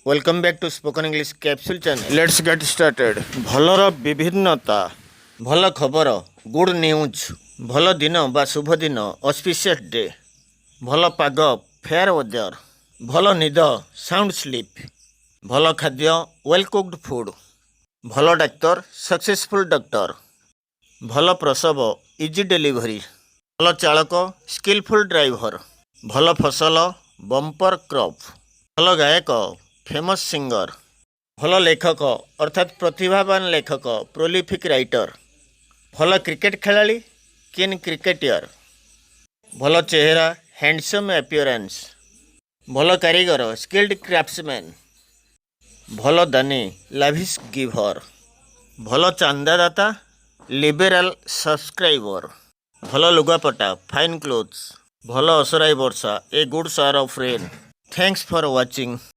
Welcome back to spoken English capsule channel. Let's get started. भलर विभिन्नता, भल खबर, गुड न्यूज, भल दिन बा शुभ दिन, ऑस्पिशियस डे, भल पाग, फेयर वेदर, भल निद, साउंड स्लीप, भल खाद्य, वेल कुक्ड फूड, भल डाक्तर, सक्सेसफुल डॉक्टर, भल प्रसव, इजी डिलीवरी, भल चालक, स्किलफुल ड्राइवर, भल फसल, बम्पर क्रॉप, भल गायक, फेमस सिंगर, भल लेखक अर्थात प्रतिभावान लेखक, प्रोलिफिक राइटर, भल क्रिकेट खेलाड़ी, किन क्रिकेटियर, भल चेहरा, हैंडसम अपीयरेंस, भल कारीगर, स्किल्ड क्राफ्ट्समैन, भल दानी, लाभिश गिभर, भल चांदादाता, लिबेराल सब्सक्राइबर, भल लुगापटा, फाइन क्लोथ्स, भल असराई वर्षा, a good shower of rain. Thanks for watching.